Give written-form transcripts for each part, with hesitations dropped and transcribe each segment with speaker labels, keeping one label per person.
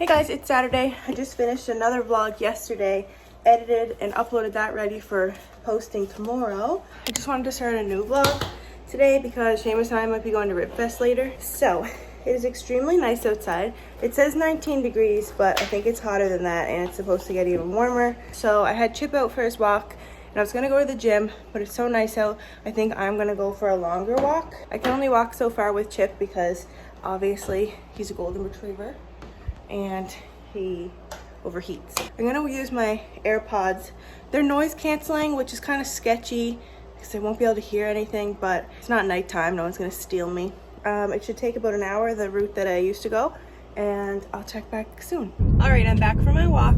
Speaker 1: Hey guys, it's Saturday. I just finished another vlog yesterday, edited and uploaded that ready for posting tomorrow. I just wanted to start a new vlog today because Seamus and I might be going to Rib Fest later. So, it is extremely nice outside. It says 19 degrees, but I think it's hotter than that and it's supposed to get even warmer. So I had Chip out for his walk and I was gonna go to the gym, but it's so nice out. I think I'm gonna go for a longer walk. I can only walk so far with Chip because obviously he's a golden retriever and he overheats. I'm gonna use my AirPods. They're noise canceling, which is kind of sketchy because I won't be able to hear anything, but it's not nighttime, no one's gonna steal me. It should take about an hour, the route that I used to go, and I'll check back soon. All right, I'm back from my walk.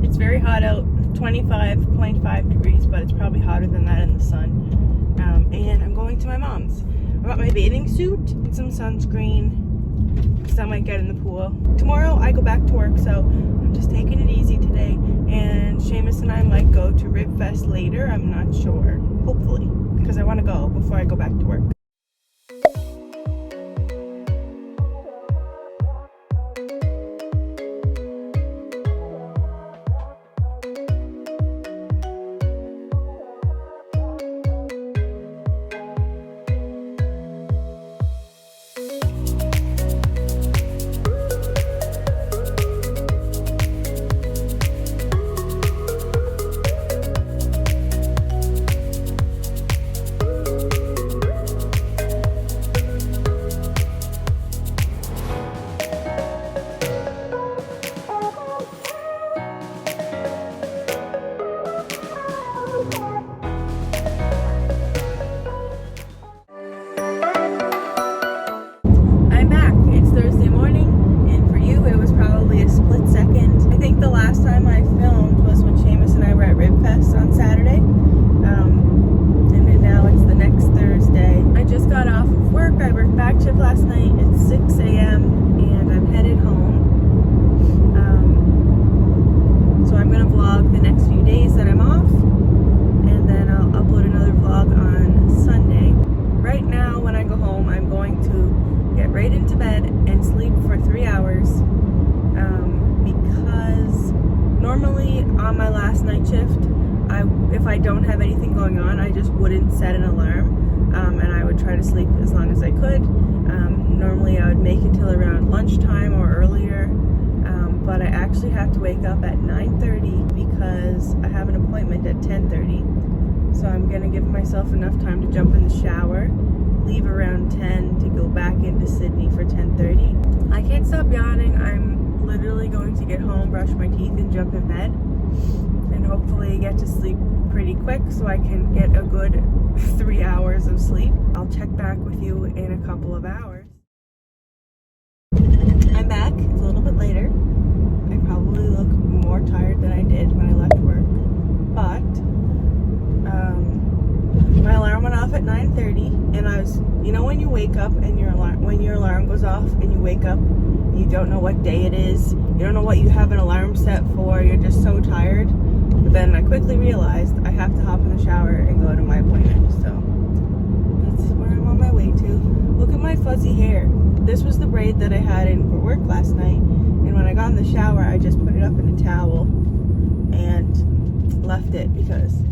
Speaker 1: It's very hot out, 25.5 degrees, but it's probably hotter than that in the sun. And I'm going to my mom's. I got my bathing suit and some sunscreen, because I might get in the pool. Tomorrow I go back to work, so I'm just taking it easy today. And Seamus and I might go to Rib Fest later, I'm not sure. Hopefully, because I want to go before I go back to work. Last night it's 6 a.m. and I'm headed home. So I'm gonna vlog the next few days that I'm off, and then I'll upload another vlog on Sunday. Right now when I go home, I'm going to get right into bed and sleep for 3 hours, because normally on my last night shift, if I don't have anything going on, I just wouldn't set an alarm, and I would try to sleep as long as I could. Normally I would make it till around lunchtime or earlier, but I actually have to wake up at 9:30 because I have an appointment at 10:30. So I'm gonna give myself enough time to jump in the shower, leave around 10 to go back into Sydney for 10:30. I can't stop yawning. I'm literally going to get home, brush my teeth, and jump in bed, and hopefully get to sleep pretty quick so I can get a good 3 hours of sleep. I'll check back with you in a couple of hours. I'm back. It's a little bit later. I probably look more tired than I did when I left work, but my alarm went off at 9:30, and I was, you know, when you wake up and when your alarm goes off and you wake up, you don't know what day it is, you don't know what you have an alarm set for, you're just so tired. But then I quickly realized I have to hop in the shower and go to my appointment, so that's where I'm on my way to. Look at my fuzzy hair. This was the braid that I had in for work last night, and when I got in the shower, I just put it up in a towel and left it because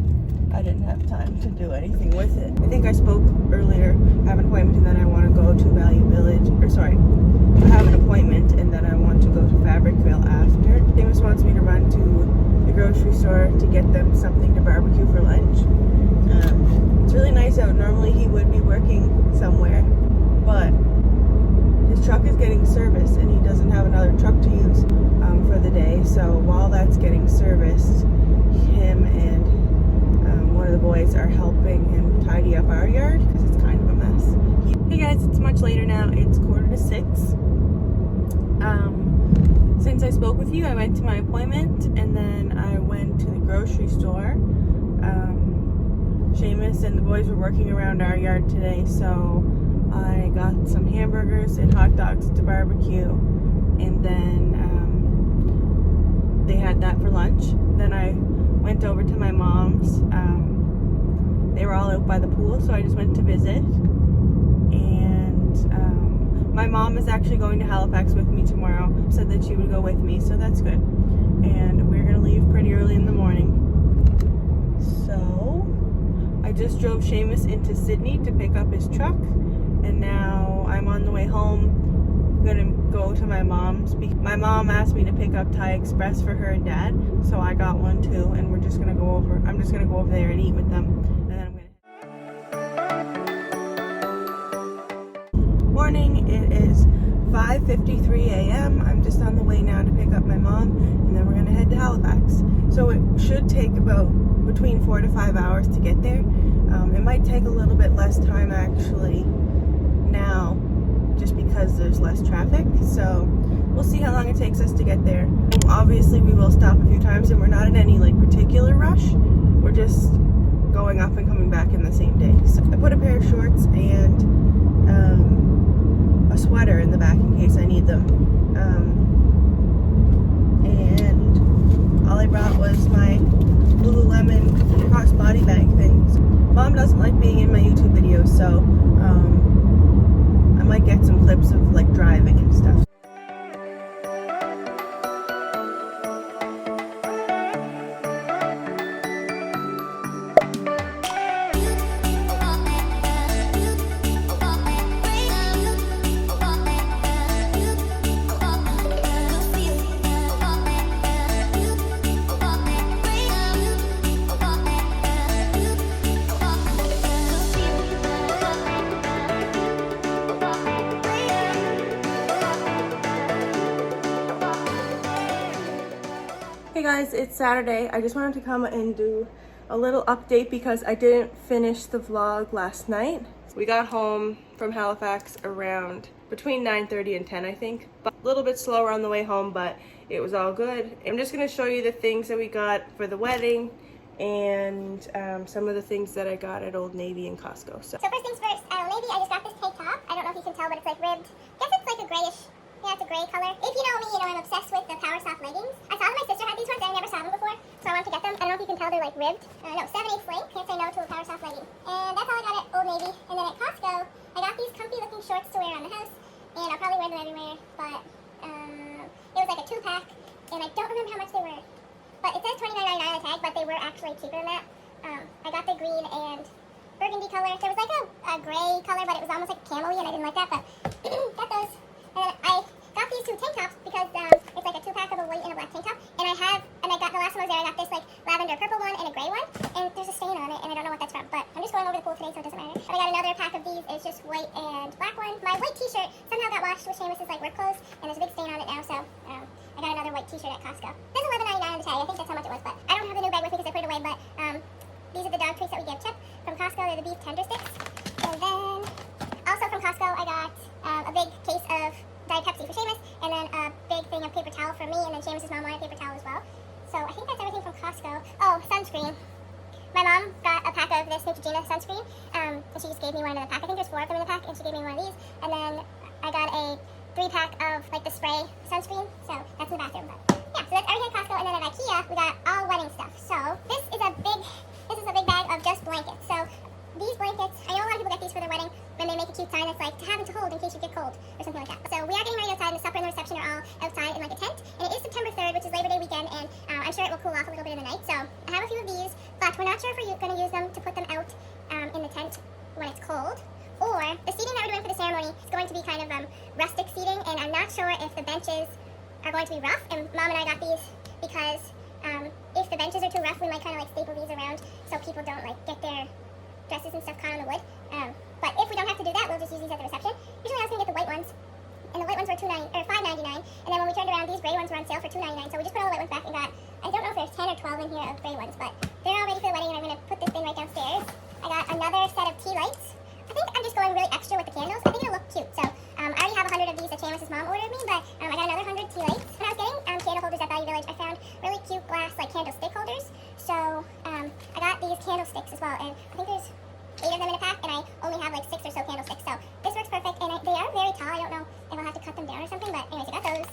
Speaker 1: I didn't have time to do anything with it. I think I spoke earlier. I have an appointment and then I want to go to Value Village, I have an appointment and then I want to go to Fabricville after. Seamus wants me to run to the grocery store to get them something to barbecue for lunch. It's really nice out. Normally he would be working somewhere, but his truck is getting serviced and he doesn't have another truck to use for the day. So while that's getting serviced, him and one of the boys are helping him tidy up our yard because it's kind of a mess. Hey guys, it's much later now. It's 5:45. Since I spoke with you, I went to my appointment and then I went to the grocery store. Seamus and the boys were working around our yard today, so I got some hamburgers and hot dogs to barbecue, and then they had that for lunch. Then I went over to my mom's. They were all out by the pool, so I just went to visit. And My mom is actually going to Halifax with me tomorrow. Said that she would go with me, so that's good. And we're gonna leave pretty early in the morning. So I just drove Seamus into Sydney to pick up his truck, and now I'm on the way home. I'm gonna go to my mom's. My mom asked me to pick up Thai Express for her and Dad, so I got one too, and we're just gonna go over. I'm just gonna go over there and eat with them, and then I'm gonna. Morning. It is 5:53 a.m. I'm just on the way now to pick up my mom, and then we're gonna head to Halifax. So it should take about between 4 to 5 hours to get there. It might take a little bit less time actually now, just because there's less traffic. So we'll see how long it takes us to get there. And obviously we will stop a few times, and we're not in any like particular rush. We're just going up and coming back in the same day. So I put a pair of shorts and a sweater in the back in case I need them. And all I brought was my Lululemon crossbody bag things. Mom doesn't like being in my YouTube videos, so I might get some clips of like driving and stuff. Hey guys, it's Saturday. I just wanted to come and do a little update because I didn't finish the vlog last night. We got home from Halifax around between 9:30 and 10, I think. But a little bit slower on the way home, but it was all good. I'm just gonna show you the things that we got for the wedding and some of the things that I got at Old Navy and Costco. So
Speaker 2: first things first, Old Navy, I just got this tank top. I don't know if you can tell, but it's like ribbed. I guess it's like a grayish. Yeah, it's a gray color. If you know me, you know I'm obsessed with the Power Soft leggings. I saw that my sister had these ones, and I never saw them before, so I wanted to get them. I don't know if you can tell, they're like ribbed. No, 7/8 length. Can't say no to a Power Soft legging. And that's all I got at Old Navy. And then at Costco, I got these comfy looking shorts to wear around the house, and I'll probably wear them everywhere, but it was like a 2-pack, and I don't remember how much they were. But it says $29.99 on the tag, but they were actually cheaper than that. I got the green and burgundy color. There was like a gray color, but it was almost like camel-y, and I didn't like that, but got those. And then I got these 2 tank tops because it's like a 2-pack of a white and a black tank top. And I got the last one I was there, I got this like lavender purple one and a gray one. And there's a stain on it, and I don't know what that's from, but I'm just going over the pool today, so it doesn't matter. But I got another pack of these. It's just white and black one. My white t-shirt somehow got washed with Seamus's like work clothes, and there's a big stain on it now, so I got another white t-shirt at Costco. There's $11.99 on the tag. I think that's how much it was, but I don't have the new bag with me because I put it away, but these are the dog treats that we give Chip from Costco. They're the beef tender sticks. And then also from Costco, I got a big case of Diet Pepsi for Seamus, and then a big thing of paper towel for me, and then Seamus's mom wanted paper towel as well. So I think that's everything from Costco. Oh, sunscreen. My mom got a pack of this Neutrogena sunscreen, and she just gave me one in the pack. I think there's 4 of them in the pack, and she gave me one of these. And then I got a 3-pack of like the spray sunscreen, so that's in the bathroom. But yeah, so that's everything at Costco. And then at IKEA, we got all wedding stuff. So this is a big bag of just blankets. So these blankets, I know a lot of people get these for their wedding when they make a cute sign that's like to have and to hold in case you get cold or something like that. So we are getting ready outside, and the supper and the reception are all outside in like a tent. And it is September 3rd, which is Labor Day weekend, and I'm sure it will cool off a little bit in the night. So I have a few of these, but we're not sure if we're going to use them to put them out in the tent when it's cold. Or the seating that we're doing for the ceremony is going to be kind of rustic seating, and I'm not sure if the benches are going to be rough. And Mom and I got these because if the benches are too rough, we might kind of like staple these around so people don't like get their dresses and stuff caught on the wood. But if we don't have to do that, we'll just use these at the reception. Usually I was going to get the white ones, and the white ones were $5.99, and then when we turned around, these gray ones were on sale for $2.99, so we just put all the white ones back and got, I don't know if there's 10 or 12 in here of gray ones, but they're all ready for the wedding, and I'm going to put this thing right downstairs. I got another set of tea lights. I think I'm just going really extra with the candles. I think it'll look cute, so I already have 100 of these that Seamus's mom ordered me, but I got another 100 tea lights. When I was getting candle holders at Value Village, I found really cute glass like candle stick holders, so I got these candlesticks as well, and I think there's 8 of them in a pack, and I only have like 6 or so candlesticks, so this works perfect. And they are very tall. I don't know if I'll have to cut them down or something, but anyways, I got those.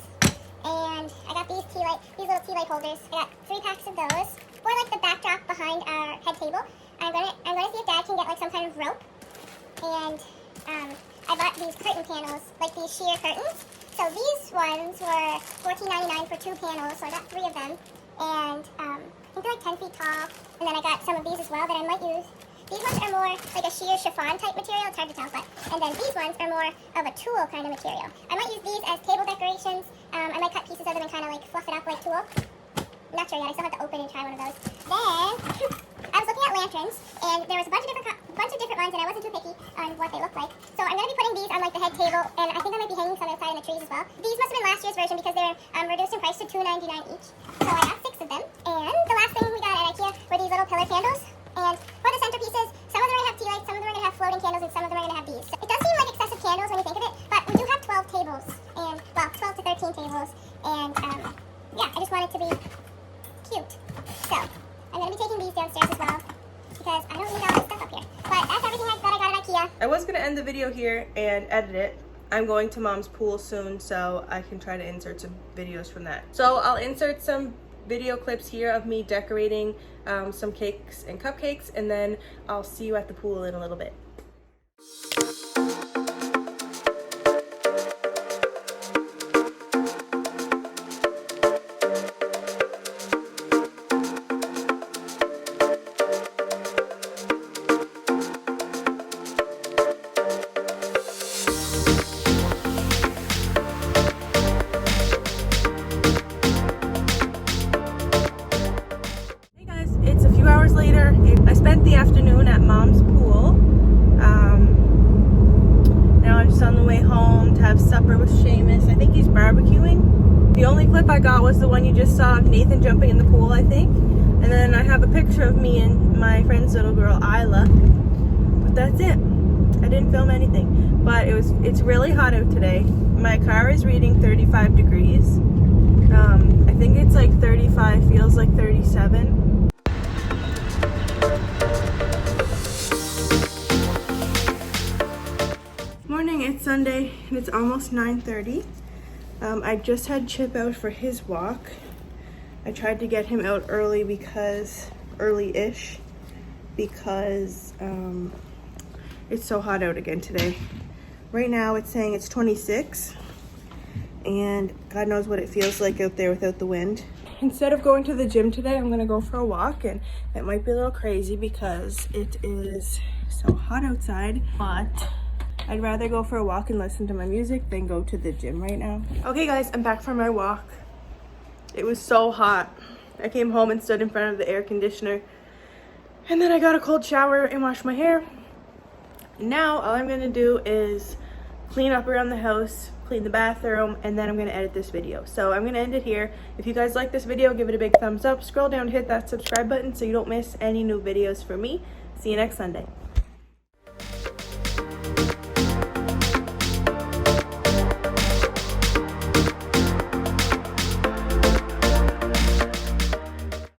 Speaker 2: And I got these little tea light holders. I got 3 packs of those for like the backdrop behind our head table. I'm gonna see if Dad can get like some kind of rope and I bought these curtain panels, like these sheer curtains. So these ones were $14.99 for 2 panels, so I got 3 of them. And I think they're like 10 feet tall. And then I got some of these as well that I might use. These ones are more like a sheer chiffon type material. It's hard to tell, but. And then these ones are more of a tulle kind of material. I might use these as table decorations. I might cut pieces of them and kind of like fluff it up like tulle. I'm not sure yet. I still have to open and try one of those. Then I was looking at lanterns, and there was a bunch of different ones, and I wasn't too picky on what they look like. So I'm going to be putting these on like the head table, and I think I might be hanging some outside in the trees as well. These must have been last year's version because they're reduced in price to $2.99 each. So I got 6 of them. And the last thing we got at IKEA were these little pillar candles. And for the centerpieces, some of them are going to have tea lights, some of them are going to have floating candles, and some of them are going to have these. So it does seem like excessive candles when you think of it, but we do have 12 tables, and well, 12 to 13 tables, and yeah, I just want it to be cute. So I'm going to be taking these downstairs as well because I don't need all this stuff up here. But that's everything that I got at IKEA.
Speaker 1: I was going to end the video here and edit it. I'm going to Mom's pool soon, so I can try to insert some videos from that. So I'll insert some video clips here of me decorating some cakes and cupcakes, and then I'll see you at the pool in a little bit. It's a few hours later. I spent the afternoon at Mom's pool. Now I'm just on the way home to have supper with Seamus. I think he's barbecuing. The only clip I got was the one you just saw of Nathan jumping in the pool, I think. And then I have a picture of me and my friend's little girl, Isla. But that's it. I didn't film anything. But it's really hot out today. My car is reading 35 degrees. I think it's like 35, feels like 37. Morning, it's Sunday and it's almost 9:30. I just had Chip out for his walk. I tried to get him out early early-ish because it's so hot out again today. Right now it's saying it's 26 and God knows what it feels like out there without the wind. Instead of going to the gym today, I'm gonna go for a walk, and it might be a little crazy because it is so hot outside, but I'd rather go for a walk and listen to my music than go to the gym right now. Okay guys, I'm back from my walk. It was so hot. I came home and stood in front of the air conditioner, and then I got a cold shower and washed my hair. Now all I'm gonna do is clean up around the house, clean the bathroom, and then I'm gonna edit this video. So I'm gonna end it here. If you guys like this video, give it a big thumbs up. Scroll down, hit that subscribe button so you don't miss any new videos from me. See you next Sunday.